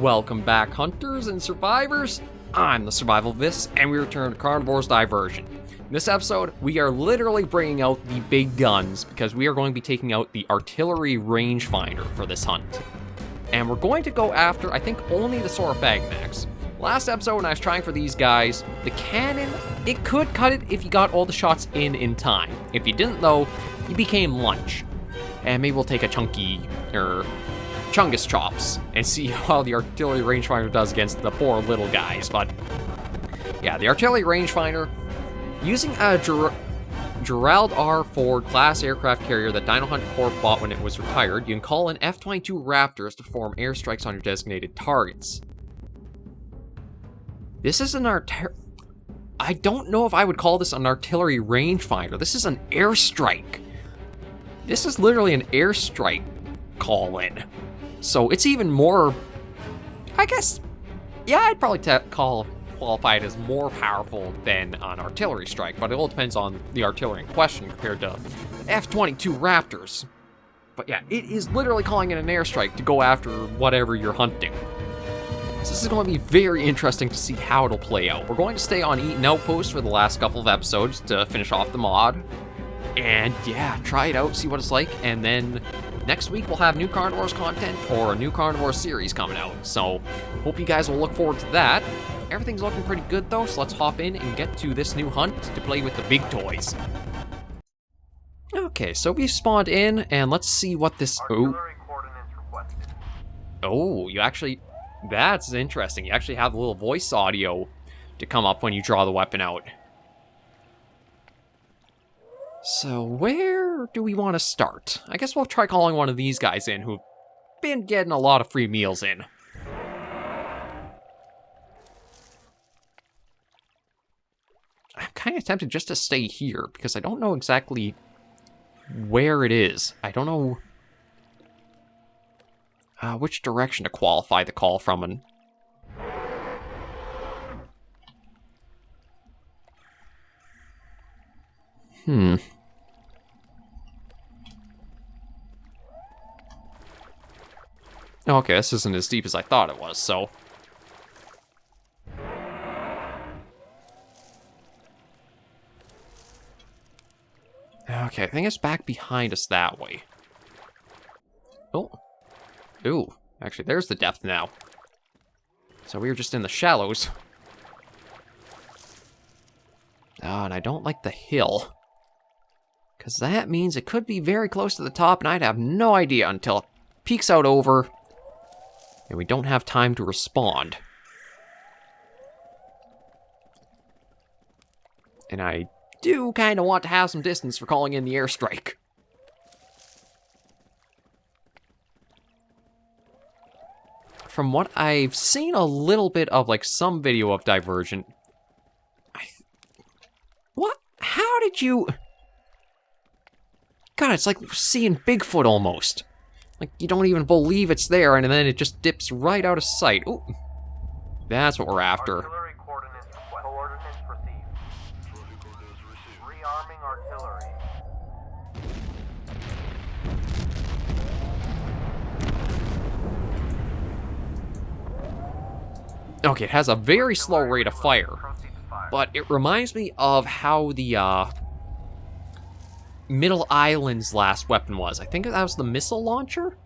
Welcome back, hunters and survivors. I'm the SurvivalVis, and we return to Carnivores Divergent. In this episode, we are literally bringing out the big guns because we are going to be taking out the artillery rangefinder for this hunt. And we're going to go after, I think, only the Saurophagmax. Last episode, when I was trying for these guys, the cannon, it could cut it if you got all the shots in time. If you didn't, though, you became lunch. And maybe we'll take a Chungus chops and see how the artillery rangefinder does against the poor little guys. But yeah, the artillery rangefinder, using a Gerald R. Ford class aircraft carrier that Dino Hunter Corp bought when it was retired, you can call in F-22 Raptors to perform airstrikes on your designated targets. This is an I don't know if I would call this an artillery rangefinder. This is an airstrike. This is literally an airstrike call-in. So it's even more, I guess, yeah, I'd probably qualify it as more powerful than an artillery strike, but it all depends on the artillery in question compared to F-22 Raptors. But yeah, it is literally calling it an airstrike to go after whatever you're hunting. So this is going to be very interesting to see how it'll play out. We're going to stay on Eaton Outpost for the last couple of episodes to finish off the mod. And yeah, try it out, see what it's like, and then next week we'll have new Carnivores content or a new Carnivores series coming out. So hope you guys will look forward to that. Everything's looking pretty good though, so let's hop in and get to this new hunt to play with the big toys. Okay, so we spawned in, and let's see what this... Oh, you actually... That's interesting. You actually have a little voice audio to come up when you draw the weapon out. So where do we want to start? I guess we'll try calling one of these guys in who've been getting a lot of free meals in. I'm kind of tempted just to stay here because I don't know exactly where it is. I don't know which direction to qualify the call from. And okay, this isn't as deep as I thought it was, so... Okay, I think it's back behind us that way. Oh. Ooh, actually, there's the depth now. So we were just in the shallows. Oh, and I don't like the hill. Because that means it could be very close to the top, and I'd have no idea until it peeks out over... and we don't have time to respond. And I do kind of want to have some distance for calling in the airstrike. From what I've seen a little bit of, like, some video of Divergent... What? How did you... God, it's like seeing Bigfoot almost. Like, you don't even believe it's there, and then it just dips right out of sight. Ooh. That's what we're after. Artillery coordinates received. Rearming artillery. Okay, it has a very slow rate of fire. But it reminds me of how the, Middle Island's last weapon was. I think that was the missile launcher?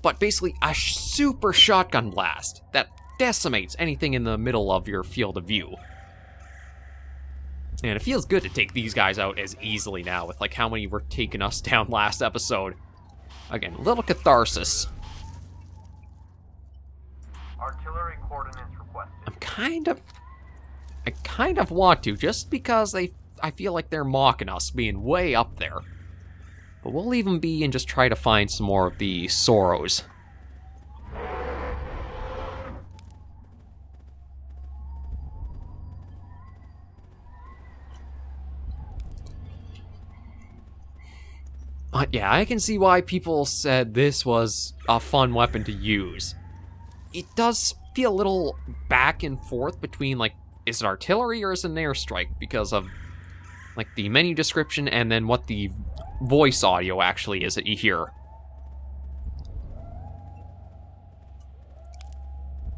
But basically a super shotgun blast that decimates anything in the middle of your field of view. And it feels good to take these guys out as easily now with like how many were taking us down last episode. Again, a little catharsis. Artillery coordinates requested. I kind of want to, just because I feel like they're mocking us being way up there. But we'll leave them be and just try to find some more of the Soros. Yeah, I can see why people said this was a fun weapon to use. It does feel a little back and forth between, like, is it artillery or is it an airstrike? Because of, like, the menu description and then what the voice audio actually is that you hear.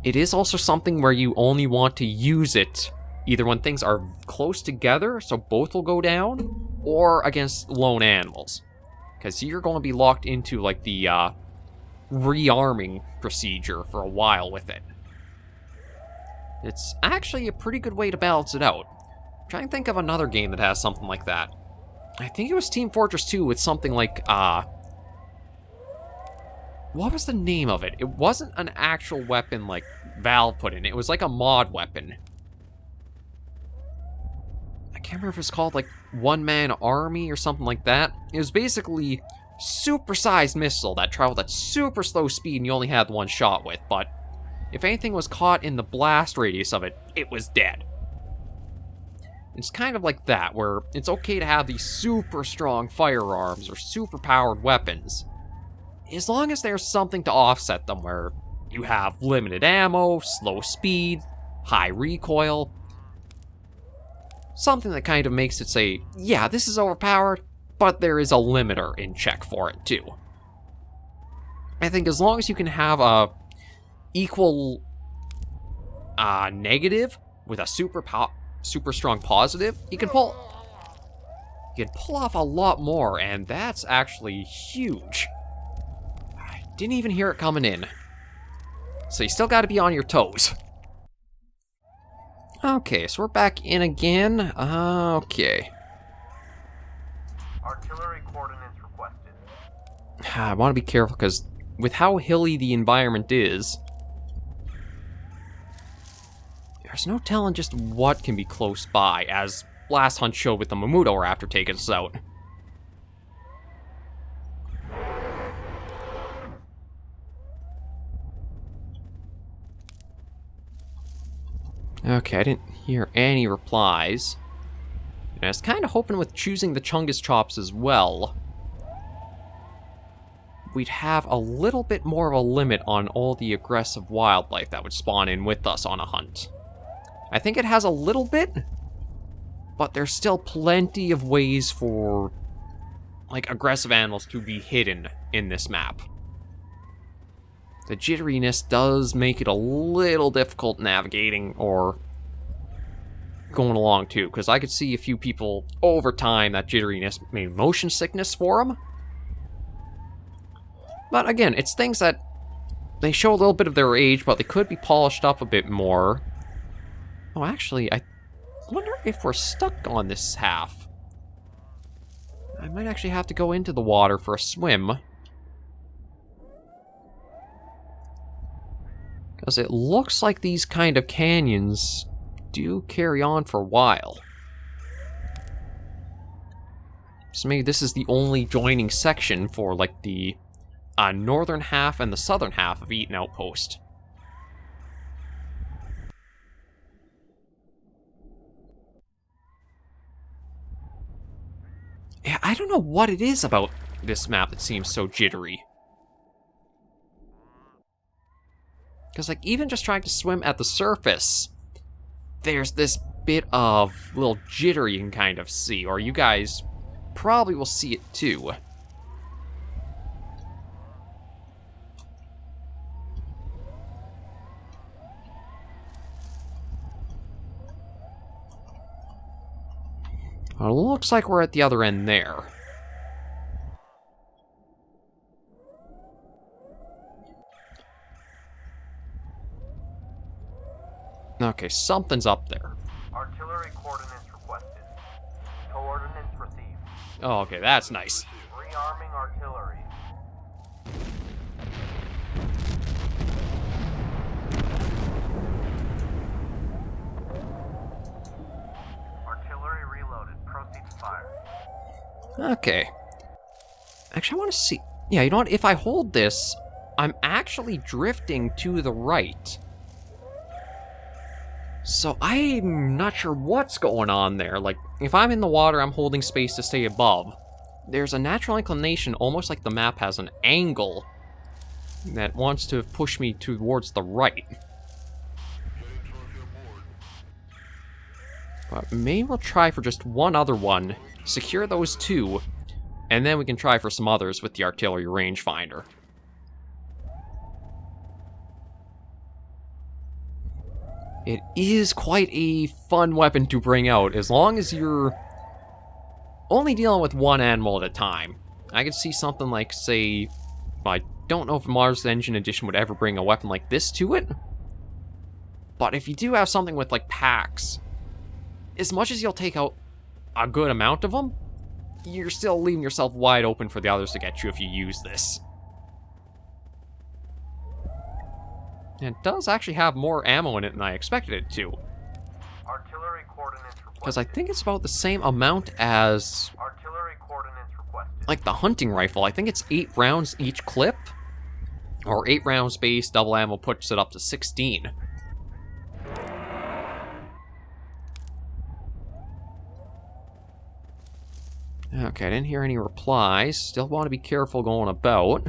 it is also something where you only want to use it either when things are close together, so both will go down, or against lone animals. Because you're going to be locked into, like, the rearming procedure for a while with it. It's actually a pretty good way to balance it out. I'm trying to think of another game that has something like that. I think it was Team Fortress 2 with something like, what was the name of it? It wasn't an actual weapon like Valve put in. It was like a mod weapon. I can't remember if it's called like One Man Army or something like that. It was basically super-sized missile that traveled at super slow speed and you only had one shot with, but if anything was caught in the blast radius of it, it was dead. It's kind of like that, where it's okay to have these super strong firearms or super powered weapons, as long as there's something to offset them, where you have limited ammo, slow speed, high recoil. Something that kind of makes it say, yeah, this is overpowered, but there is a limiter in check for it too. I think as long as you can have a equal negative with a super strong positive, you can pull off a lot more, and that's actually huge. I didn't even hear it coming in. So you still got to be on your toes. Okay, so we're back in again. Okay. Artillery coordinates requested. I want to be careful, because with how hilly the environment is, there's no telling just what can be close by, as last hunt showed with the Mamuto Raptor taking us out. Okay, I didn't hear any replies. And I was kind of hoping with choosing the Chungus Chops as well, we'd have a little bit more of a limit on all the aggressive wildlife that would spawn in with us on a hunt. I think it has a little bit, but there's still plenty of ways for, like, aggressive animals to be hidden in this map. The jitteriness does make it a little difficult navigating or going along too, because I could see a few people over time that jitteriness made motion sickness for them. But again, it's things that they show a little bit of their age, but they could be polished up a bit more. Oh, actually, I wonder if we're stuck on this half. I might actually have to go into the water for a swim. Because it looks like these kind of canyons do carry on for a while. So maybe this is the only joining section for, like, the northern half and the southern half of Eaton Outpost. Yeah, I don't know what it is about this map that seems so jittery. Because, like, even just trying to swim at the surface, there's this bit of little jitter you can kind of see, or you guys probably will see it too. Well, it looks like we're at the other end there. Okay, something's up there. Artillery coordinates requested. Coordinates received. Oh, okay, that's nice. Rearming artillery. Artillery reloaded. Proceed to fire. Okay. Actually, I want to see... Yeah, you know what? If I hold this, I'm actually drifting to the right. So I'm not sure what's going on there. Like, if I'm in the water, I'm holding space to stay above. There's a natural inclination, almost like the map has an angle that wants to push me towards the right. But maybe we'll try for just one other one, secure those two, and then we can try for some others with the artillery rangefinder. It is quite a fun weapon to bring out, as long as you're only dealing with one animal at a time. I could see something like, say, I don't know if Mars Engine Edition would ever bring a weapon like this to it, but if you do have something with, like, packs, as much as you'll take out a good amount of them, you're still leaving yourself wide open for the others to get you if you use this. And it does actually have more ammo in it than I expected it to. Artillery coordinates requested. Because I think it's about the same amount as, Artillery coordinates requested. like, the hunting rifle. I think it's 8 rounds each clip. Or 8 rounds base, double ammo puts it up to 16. Okay, I didn't hear any replies. Still want to be careful going about.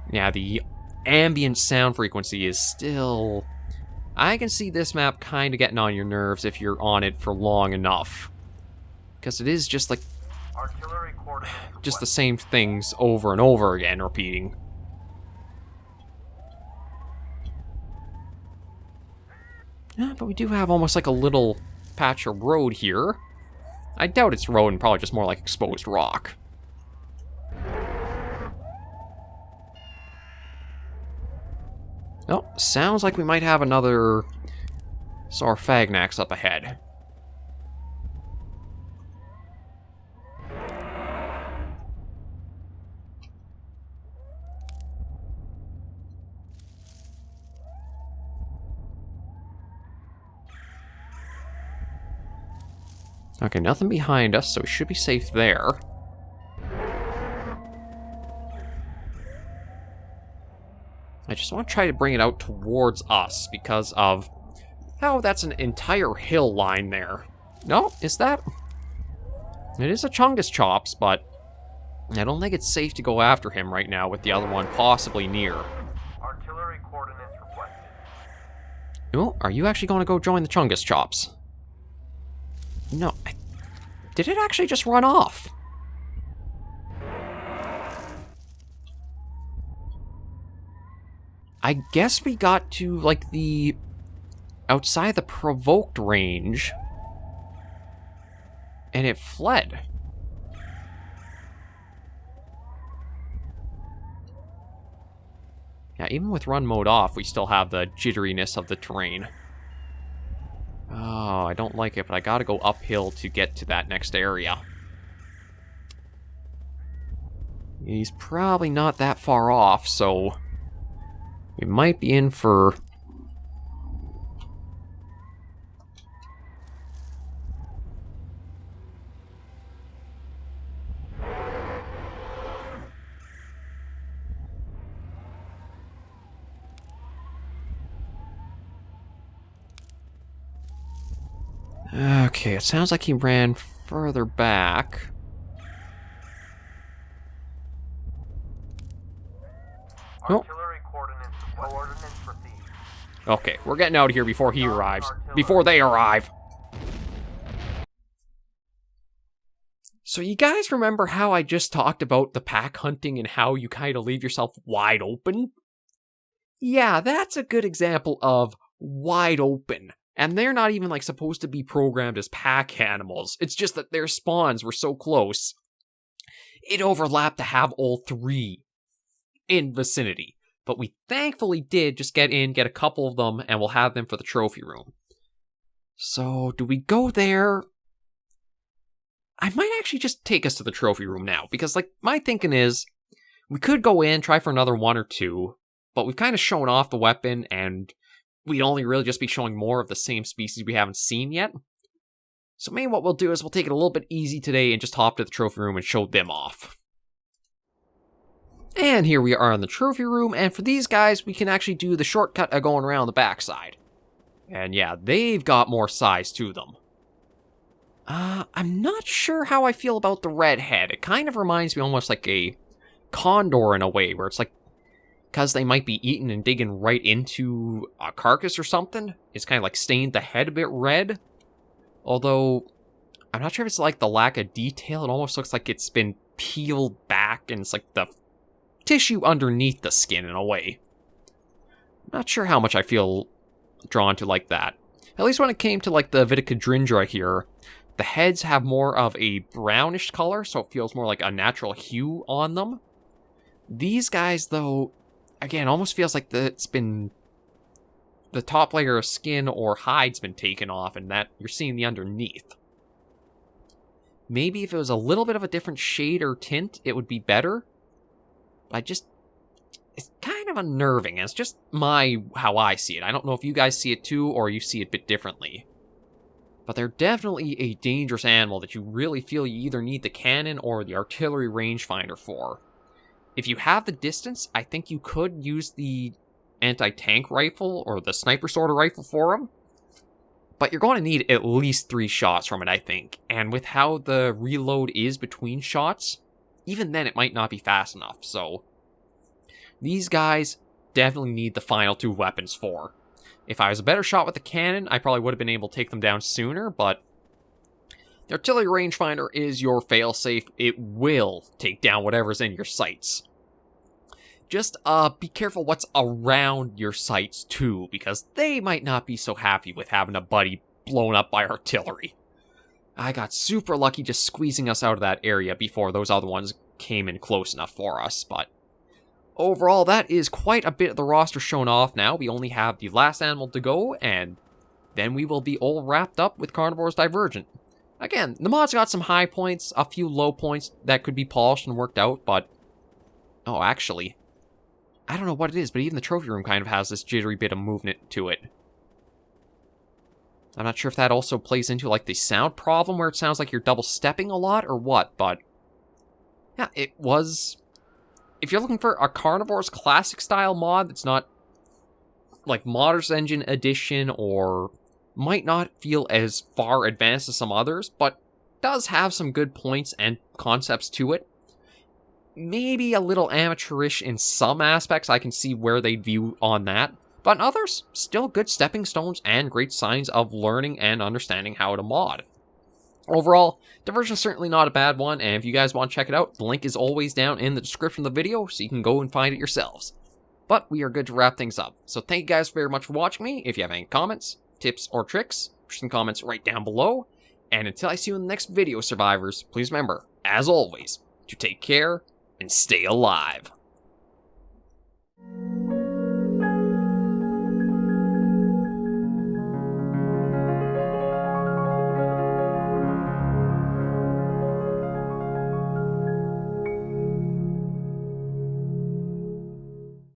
Yeah, the ambient sound frequency is still... I can see this map kind of getting on your nerves if you're on it for long enough. Because it is just like... Artillery coordinates just the requested. same things over and over again, repeating. Yeah, but we do have almost like a little patch of road here. I doubt it's road and probably just more like exposed rock. Oh, sounds like we might have another Sarfagnax up ahead. Okay, nothing behind us, so we should be safe there. I just want to try to bring it out towards us because of how that's an entire hill line there. No, is that? It is a Chungus Chops, but I don't think it's safe to go after him right now with the other one possibly near. Artillery coordinates requested. Oh, are you actually going to go join the Chungus Chops? No, did it actually just run off? I guess we got to, like, the... outside the provoked range. And it fled. Yeah, even with run mode off, we still have the jitteriness of the terrain. Oh, I don't like it, but I gotta go uphill to get to that next area. He's probably not that far off, so... we might be in for... Okay, it sounds like he ran further back. Oh. Artillery coordinates requested. Coordinates received. Okay, we're getting out of here before he arrives. Before they arrive. So you guys remember how I just talked about the pack hunting and how you kind of leave yourself wide open? Yeah, that's a good example of wide open. And they're not even, like, supposed to be programmed as pack animals. It's just that their spawns were so close. It overlapped to have all 3 in vicinity. But we thankfully did just get in, get a couple of them, and we'll have them for the trophy room. So, do we go there? I might actually just take us to the trophy room now. Because, like, my thinking is, we could go in, try for another 1 or 2. But we've kind of shown off the weapon, and... we'd only really just be showing more of the same species we haven't seen yet. So maybe what we'll do is we'll take it a little bit easy today and just hop to the trophy room and show them off. And here we are in the trophy room, and for these guys, we can actually do the shortcut of going around the backside. And yeah, they've got more size to them. I'm not sure how I feel about the redhead. It kind of reminds me almost like a condor in a way, where it's like, because they might be eaten and digging right into a carcass or something, it's kind of like stained the head a bit red. Although, I'm not sure if it's like the lack of detail. It almost looks like it's been peeled back and it's like the tissue underneath the skin in a way. Not sure how much I feel drawn to like that. At least when it came to like the Viticadrindra here, the heads have more of a brownish color, so it feels more like a natural hue on them. These guys, though, again, almost feels like the top layer of skin or hide's been taken off, and that you're seeing the underneath. Maybe if it was a little bit of a different shade or tint, it would be better. It's kind of unnerving, and it's just how I see it. I don't know if you guys see it too, or you see it a bit differently. But they're definitely a dangerous animal that you really feel you either need the cannon or the artillery rangefinder for. If you have the distance, I think you could use the anti-tank rifle or the sniper sort of rifle for them. But you're going to need at least 3 shots from it, I think. And with how the reload is between shots, even then it might not be fast enough. So these guys definitely need the final 2 weapons for. If I was a better shot with the cannon, I probably would have been able to take them down sooner, but the artillery rangefinder is your failsafe. It will take down whatever's in your sights. Just be careful what's around your sights too, because they might not be so happy with having a buddy blown up by artillery. I got super lucky just squeezing us out of that area before those other ones came in close enough for us, but overall, that is quite a bit of the roster shown off now. We only have the last animal to go, and then we will be all wrapped up with Carnivores Divergent. Again, the mod's got some high points, a few low points that could be polished and worked out, but oh, actually, I don't know what it is, but even the trophy room kind of has this jittery bit of movement to it. I'm not sure if that also plays into like the sound problem where it sounds like you're double stepping a lot or what, but yeah, it was. If you're looking for a Carnivores classic style mod that's not like Modder's Engine Edition or might not feel as far advanced as some others, but does have some good points and concepts to it. Maybe a little amateurish in some aspects, I can see where they'd view on that. But in others, still good stepping stones and great signs of learning and understanding how to mod. Overall, Divergent's certainly not a bad one, and if you guys want to check it out, the link is always down in the description of the video, so you can go and find it yourselves. But we are good to wrap things up. So thank you guys very much for watching me. If you have any comments, tips, or tricks, push some comments right down below. And until I see you in the next video, survivors, please remember, as always, to take care and stay alive.